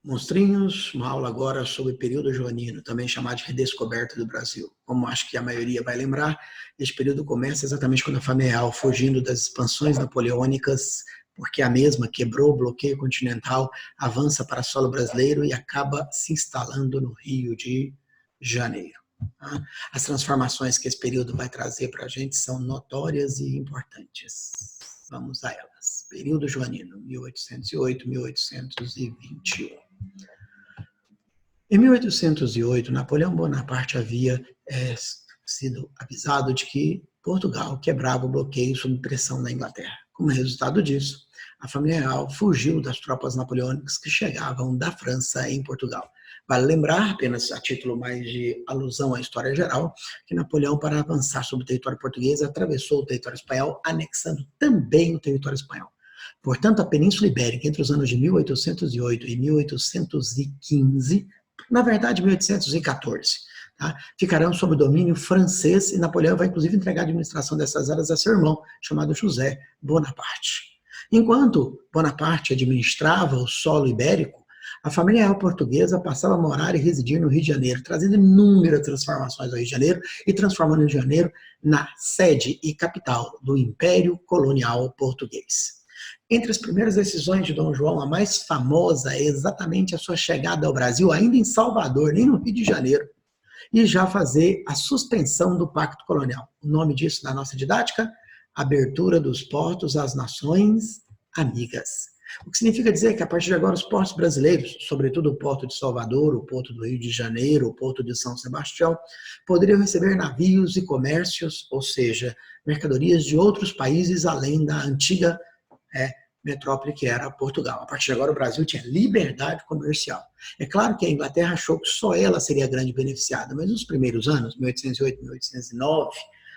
Monstrinhos, uma aula agora sobre o período joanino, também chamado de redescoberta do Brasil. Como acho que a maioria vai lembrar, esse período começa exatamente quando a família real, fugindo das expansões napoleônicas, porque a mesma quebrou o bloqueio continental, avança para solo brasileiro e acaba se instalando no Rio de Janeiro. As transformações que esse período vai trazer para a gente são notórias e importantes. Vamos a elas. Período joanino, 1808-1821. Em 1808, Napoleão Bonaparte havia sido avisado de que Portugal quebrava o bloqueio sob pressão da Inglaterra. Como resultado disso, a família real fugiu das tropas napoleônicas que chegavam da França em Portugal. Vale lembrar, apenas a título mais de alusão à história geral, que Napoleão, para avançar sobre o território português, atravessou o território espanhol, anexando também o território espanhol. Portanto, a Península Ibérica, entre os anos de 1808 e 1815, na verdade 1814, ficarão sob o domínio francês e Napoleão vai inclusive entregar a administração dessas áreas a seu irmão, chamado José Bonaparte. Enquanto Bonaparte administrava o solo ibérico, a família real portuguesa passava a morar e residir no Rio de Janeiro, trazendo inúmeras transformações ao Rio de Janeiro e transformando o Rio de Janeiro na sede e capital do Império Colonial Português. Entre as primeiras decisões de Dom João, a mais famosa é exatamente a sua chegada ao Brasil, ainda em Salvador, nem no Rio de Janeiro, e já fazer a suspensão do Pacto Colonial. O nome disso na nossa didática? Abertura dos portos às nações amigas. O que significa dizer que, a partir de agora, os portos brasileiros, sobretudo o Porto de Salvador, o Porto do Rio de Janeiro, o Porto de São Sebastião, poderiam receber navios e comércios, ou seja, mercadorias de outros países além da antiga metrópole que era Portugal. A partir de agora, o Brasil tinha liberdade comercial. É claro que a Inglaterra achou que só ela seria a grande beneficiada, mas nos primeiros anos, 1808, 1809,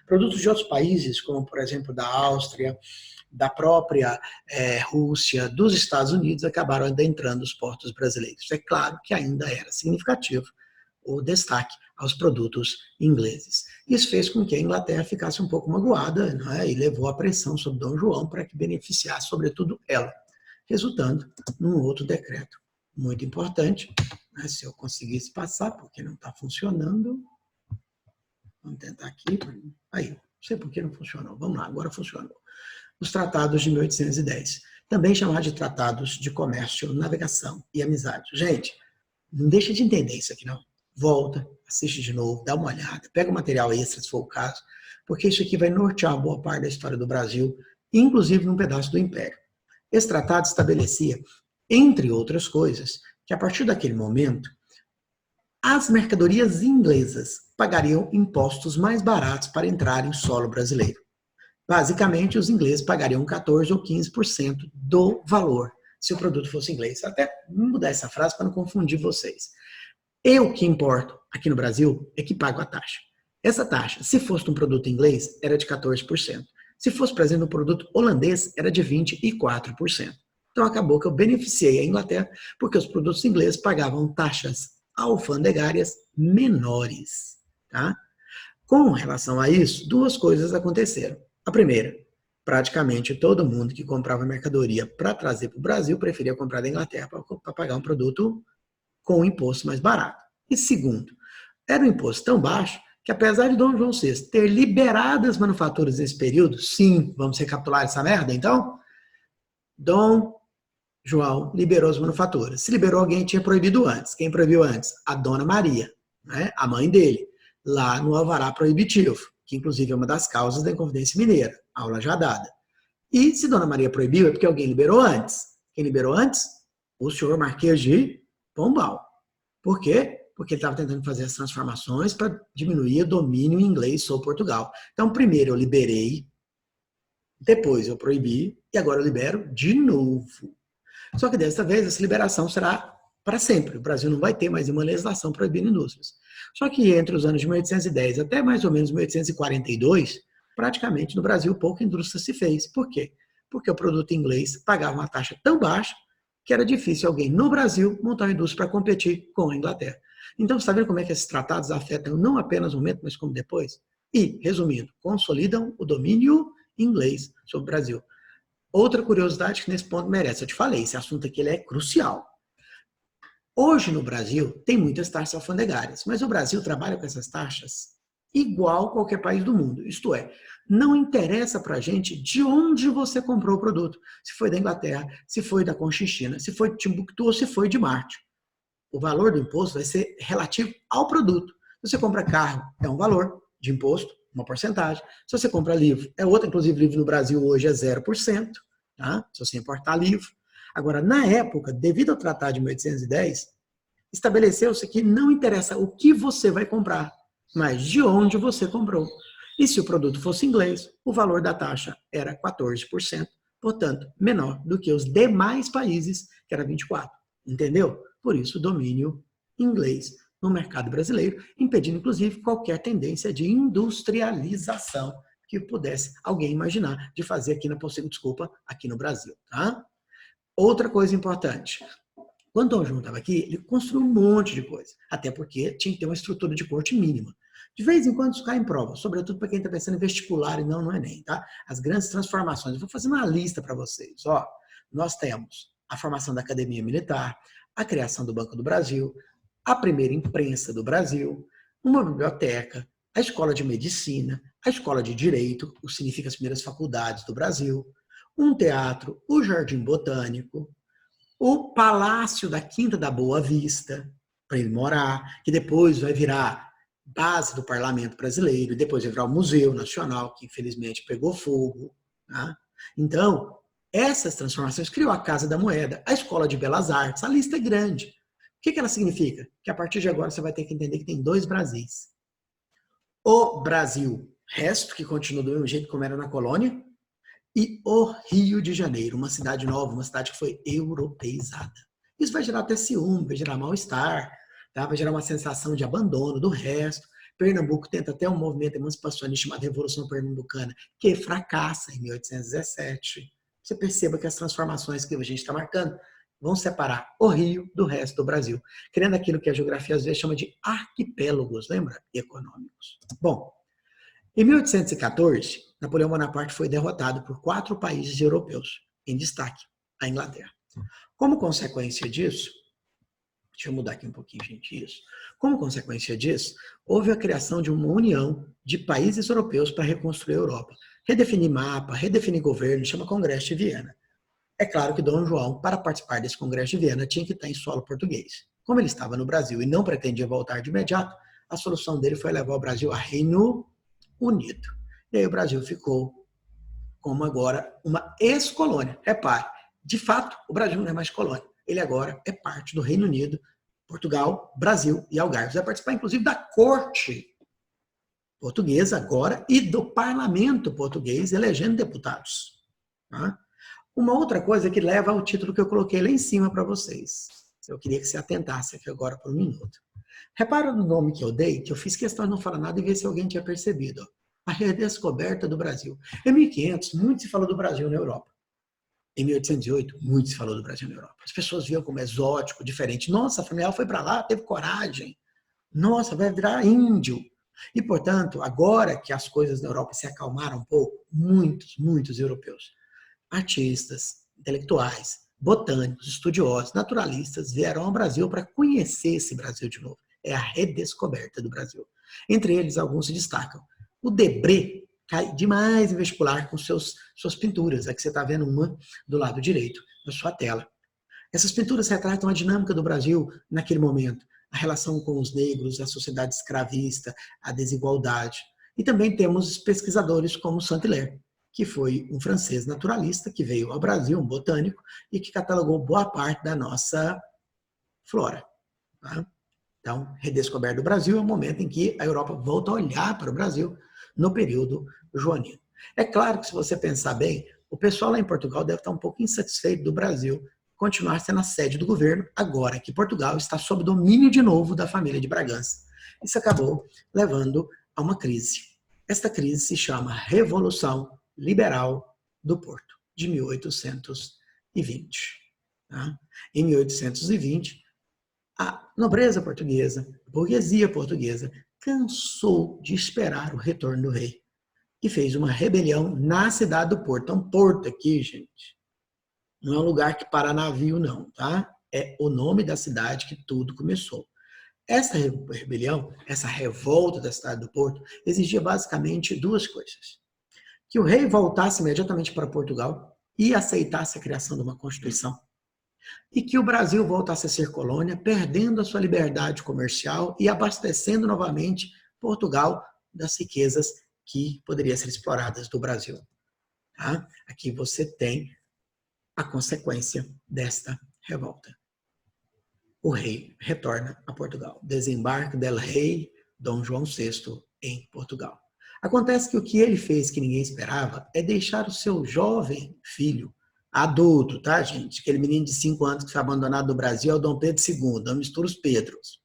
produtos de outros países, como, por exemplo, da Áustria, da própria Rússia, dos Estados Unidos, acabaram adentrando os portos brasileiros. É claro que ainda era significativo o destaque aos produtos ingleses. Isso fez com que a Inglaterra ficasse um pouco magoada, e levou a pressão sobre Dom João para que beneficiasse, sobretudo, ela, resultando num outro decreto muito importante. Se eu conseguisse passar, porque não está funcionando. Vamos tentar aqui. Aí, não sei por que não funcionou. Vamos lá, agora funcionou. Os tratados de 1810, também chamados de tratados de comércio, navegação e amizade. Gente, não deixa de entender isso aqui, não. Volta, assiste de novo, dá uma olhada, pega o material extra, se for o caso, porque isso aqui vai nortear uma boa parte da história do Brasil, inclusive num pedaço do Império. Esse tratado estabelecia, entre outras coisas, que a partir daquele momento, as mercadorias inglesas pagariam impostos mais baratos para entrar em solo brasileiro. Basicamente, os ingleses pagariam 14% ou 15% do valor, se o produto fosse inglês. Até mudar essa frase para não confundir vocês. Eu que importo aqui no Brasil é que pago a taxa. Essa taxa, se fosse um produto inglês, era de 14%. Se fosse, por exemplo, um produto holandês, era de 24%. Então, acabou que eu beneficiei a Inglaterra, porque os produtos ingleses pagavam taxas alfandegárias menores. Tá? Com relação a isso, duas coisas aconteceram. A primeira, praticamente todo mundo que comprava mercadoria para trazer para o Brasil preferia comprar da Inglaterra para pagar um produto com um imposto mais barato. E segundo, era um imposto tão baixo que, apesar de Dom João VI ter liberado as manufaturas nesse período, sim, vamos recapitular essa merda, então? Dom João liberou as manufaturas. Se liberou, alguém tinha proibido antes. Quem proibiu antes? A Dona Maria, a mãe dele, lá no alvará proibitivo, que inclusive é uma das causas da Inconfidência Mineira, aula já dada. E se Dona Maria proibiu, é porque alguém liberou antes. Quem liberou antes? O senhor Marquês de Pombal. Por quê? Porque ele estava tentando fazer as transformações para diminuir o domínio inglês sobre Portugal. Então, primeiro eu liberei, depois eu proibi, e agora eu libero de novo. Só que dessa vez essa liberação será para sempre. O Brasil não vai ter mais uma legislação proibindo indústrias. Só que entre os anos de 1810 até mais ou menos 1842, praticamente no Brasil pouca indústria se fez. Por quê? Porque o produto inglês pagava uma taxa tão baixa que era difícil alguém no Brasil montar uma indústria para competir com a Inglaterra. Então, você está vendo como é que esses tratados afetam não apenas o momento, mas como depois? E, resumindo, consolidam o domínio inglês sobre o Brasil. Outra curiosidade que nesse ponto merece, eu te falei, esse assunto aqui ele é crucial. Hoje no Brasil tem muitas taxas alfandegárias, mas o Brasil trabalha com essas taxas igual qualquer país do mundo. Isto é, não interessa para a gente de onde você comprou o produto. Se foi da Inglaterra, se foi da Conchinchina, se foi de Timbuktu ou se foi de Marte. O valor do imposto vai ser relativo ao produto. Se você compra carro, é um valor de imposto, uma porcentagem. Se você compra livro, é outra. Inclusive, livro no Brasil hoje é 0%, tá? Se você importar livro. Agora, na época, devido ao Tratado de 1810, estabeleceu-se que não interessa o que você vai comprar, mas de onde você comprou. E se o produto fosse inglês, o valor da taxa era 14%, portanto, menor do que os demais países, que era 24%. Entendeu? Por isso, o domínio inglês no mercado brasileiro, impedindo, inclusive, qualquer tendência de industrialização que pudesse alguém imaginar de fazer aqui aqui no Brasil. Tá? Outra coisa importante, quando o Dom João estava aqui, ele construiu um monte de coisa, até porque tinha que ter uma estrutura de corte mínima. De vez em quando isso cai em prova, sobretudo para quem está pensando em vestibular e não no Enem, tá? As grandes transformações. Eu vou fazer uma lista para vocês. Ó, nós temos a formação da Academia Militar, a criação do Banco do Brasil, a primeira imprensa do Brasil, uma biblioteca, a Escola de Medicina, a Escola de Direito, o que significa as primeiras faculdades do Brasil, um teatro, o Jardim Botânico, o Palácio da Quinta da Boa Vista, para ele morar, que depois vai virar base do Parlamento Brasileiro, e depois vai virar o Museu Nacional, que infelizmente pegou fogo. Tá? Então, essas transformações criou a Casa da Moeda, a Escola de Belas Artes, a lista é grande. O que ela significa? Que a partir de agora você vai ter que entender que tem dois Brasis. O Brasil, resto, que continua do mesmo jeito como era na colônia, e o Rio de Janeiro, uma cidade nova, uma cidade que foi europeizada. Isso vai gerar até ciúme, vai gerar mal-estar, tá? Vai gerar uma sensação de abandono do resto. Pernambuco tenta até um movimento emancipacionista chamado Revolução Pernambucana, que fracassa em 1817. Você perceba que as transformações que a gente está marcando vão separar o Rio do resto do Brasil, criando aquilo que a geografia às vezes chama de arquipélagos, lembra? Econômicos. Bom, em 1814, Napoleão Bonaparte foi derrotado por 4 países europeus, em destaque a Inglaterra. Como consequência disso, deixa eu mudar aqui um pouquinho, gente, isso. Como consequência disso, houve a criação de uma união de países europeus para reconstruir a Europa. Redefinir mapa, redefinir governo, chama Congresso de Viena. É claro que Dom João, para participar desse Congresso de Viena, tinha que estar em solo português. Como ele estava no Brasil e não pretendia voltar de imediato, a solução dele foi levar o Brasil a Reino Unido. E aí o Brasil ficou como agora uma ex-colônia. Repare, de fato, o Brasil não é mais colônia. Ele agora é parte do Reino Unido, Portugal, Brasil e Algarve. Vai participar, inclusive, da corte portuguesa agora e do parlamento português, elegendo deputados. Tá? Uma outra coisa que leva ao título que eu coloquei lá em cima para vocês. Eu queria que você atentasse aqui agora por um minuto. Repara no nome que eu dei, que eu fiz questão de não falar nada e ver se alguém tinha percebido. A redescoberta do Brasil. Em 1500, muito se falou do Brasil na Europa. Em 1808, muito se falou do Brasil na Europa. As pessoas viam como exótico, diferente. Nossa, a família real foi para lá, teve coragem. Nossa, vai virar índio. E, portanto, agora que as coisas na Europa se acalmaram um pouco, muitos europeus, artistas, intelectuais, botânicos, estudiosos, naturalistas, vieram ao Brasil para conhecer esse Brasil de novo. É a redescoberta do Brasil. Entre eles, alguns se destacam. O Debré cai demais em vestibular com suas pinturas. Aqui você está vendo uma do lado direito da sua tela. Essas pinturas retratam a dinâmica do Brasil naquele momento, a relação com os negros, a sociedade escravista, a desigualdade. E também temos pesquisadores como Saint-Hilaire, que foi um francês naturalista que veio ao Brasil, um botânico, e que catalogou boa parte da nossa flora. Tá? Então, redescoberta do Brasil é o momento em que a Europa volta a olhar para o Brasil no período joanino. É claro que, se você pensar bem, o pessoal lá em Portugal deve estar um pouco insatisfeito do Brasil continuar sendo a sede do governo, agora que Portugal está sob domínio de novo da família de Bragança. Isso acabou levando a uma crise. Esta crise se chama Revolução Liberal do Porto, de 1820. Tá? Em 1820, a nobreza portuguesa, a burguesia portuguesa, cansou de esperar o retorno do rei e fez uma rebelião na cidade do Porto. Então, Porto aqui, gente, não é um lugar que para navio, não, tá? é o nome da cidade que tudo começou. Essa rebelião, essa revolta da cidade do Porto, exigia basicamente duas coisas. Que o rei voltasse imediatamente para Portugal e aceitasse a criação de uma Constituição. E que o Brasil voltasse a ser colônia, perdendo a sua liberdade comercial e abastecendo novamente Portugal das riquezas que poderiam ser exploradas do Brasil. Tá? Aqui você tem a consequência desta revolta. O rei retorna a Portugal. Desembarque del rei Dom João VI em Portugal. Acontece que o que ele fez que ninguém esperava é deixar o seu jovem filho, adulto, tá, gente? Aquele menino de 5 anos que foi abandonado no Brasil é o Dom Pedro II, não mistura os Pedros.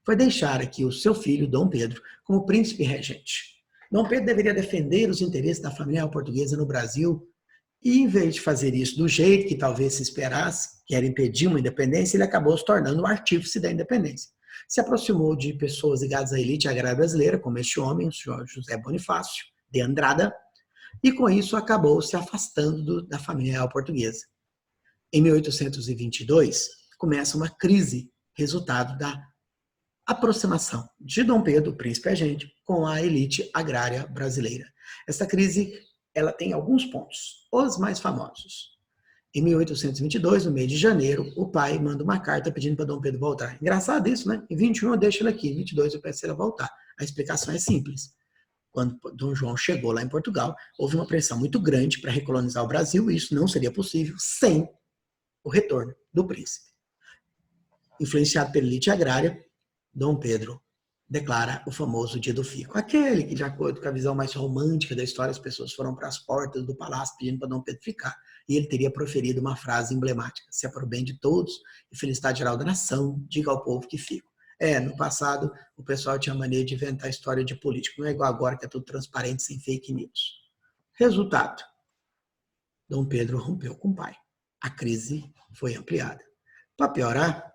Foi deixar aqui o seu filho, Dom Pedro, como príncipe regente. Dom Pedro deveria defender os interesses da família real portuguesa no Brasil e, em vez de fazer isso do jeito que talvez se esperasse, que era impedir uma independência, ele acabou se tornando o artífice da independência. Se aproximou de pessoas ligadas à elite agrária brasileira, como este homem, o senhor José Bonifácio de Andrada, e com isso acabou se afastando da família real portuguesa. Em 1822, começa uma crise, resultado da aproximação de Dom Pedro, o príncipe regente, com a elite agrária brasileira. Essa crise ela tem alguns pontos, os mais famosos. Em 1822, no mês de janeiro, o pai manda uma carta pedindo para Dom Pedro voltar. Engraçado isso, né? Em 21 eu deixo ele aqui, em 22 eu peço ele a voltar. A explicação é simples. Quando Dom João chegou lá em Portugal, houve uma pressão muito grande para recolonizar o Brasil e isso não seria possível sem o retorno do príncipe. Influenciado pela elite agrária, Dom Pedro declara o famoso Dia do Fico. Aquele que, de acordo com a visão mais romântica da história, as pessoas foram para as portas do palácio pedindo para Dom Pedro ficar. E ele teria proferido uma frase emblemática: se é para o bem de todos e felicidade geral da nação, diga ao povo que fico. No passado, o pessoal tinha mania de inventar história de político. Não é igual agora que é tudo transparente, sem fake news. Resultado: Dom Pedro rompeu com o pai. A crise foi ampliada. Para piorar,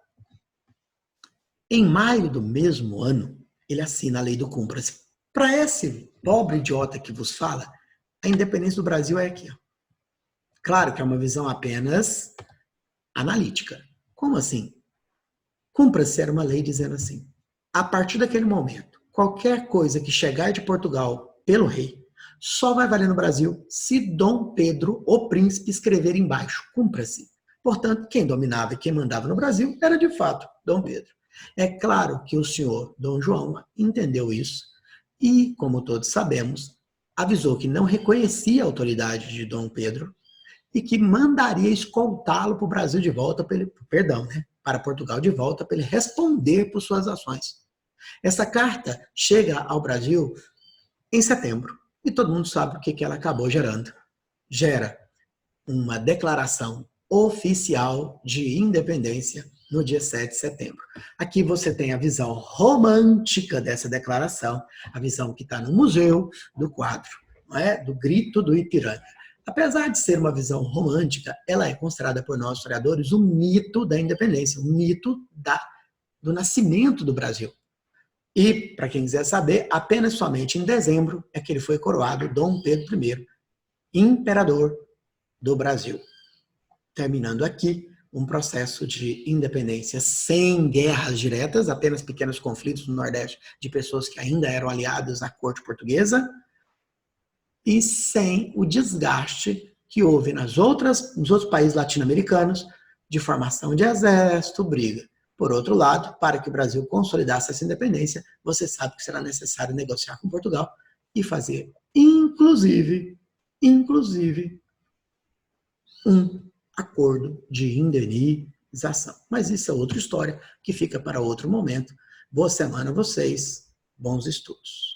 em maio do mesmo ano, ele assina a lei do Cumpra-se. Para esse pobre idiota que vos fala, a independência do Brasil é aqui. Claro que é uma visão apenas analítica. Como assim? Cumpra-se era uma lei dizendo assim: a partir daquele momento, qualquer coisa que chegar de Portugal pelo rei só vai valer no Brasil se Dom Pedro, o príncipe, escrever embaixo: cumpra-se. Portanto, quem dominava e quem mandava no Brasil era de fato Dom Pedro. É claro que o senhor Dom João entendeu isso e, como todos sabemos, avisou que não reconhecia a autoridade de Dom Pedro e que mandaria escoltá-lo para o Brasil de volta, para Portugal de volta, para ele responder por suas ações. Essa carta chega ao Brasil em setembro e todo mundo sabe o que ela acabou gerando. Gera uma declaração oficial de independência no dia 7 de setembro. Aqui você tem a visão romântica dessa declaração, a visão que está no museu do quadro, não é? Do Grito do Ipiranga. Apesar de ser uma visão romântica, ela é considerada por nós historiadores um mito da independência, um mito do nascimento do Brasil. E, para quem quiser saber, apenas somente em dezembro é que ele foi coroado Dom Pedro I, imperador do Brasil. Terminando aqui um processo de independência sem guerras diretas, apenas pequenos conflitos no Nordeste de pessoas que ainda eram aliadas à corte portuguesa e sem o desgaste que houve nos outros países latino-americanos de formação de exército, briga. Por outro lado, para que o Brasil consolidasse essa independência, você sabe que será necessário negociar com Portugal e fazer, inclusive, um acordo de indenização. Mas isso é outra história que fica para outro momento. Boa semana a vocês, bons estudos.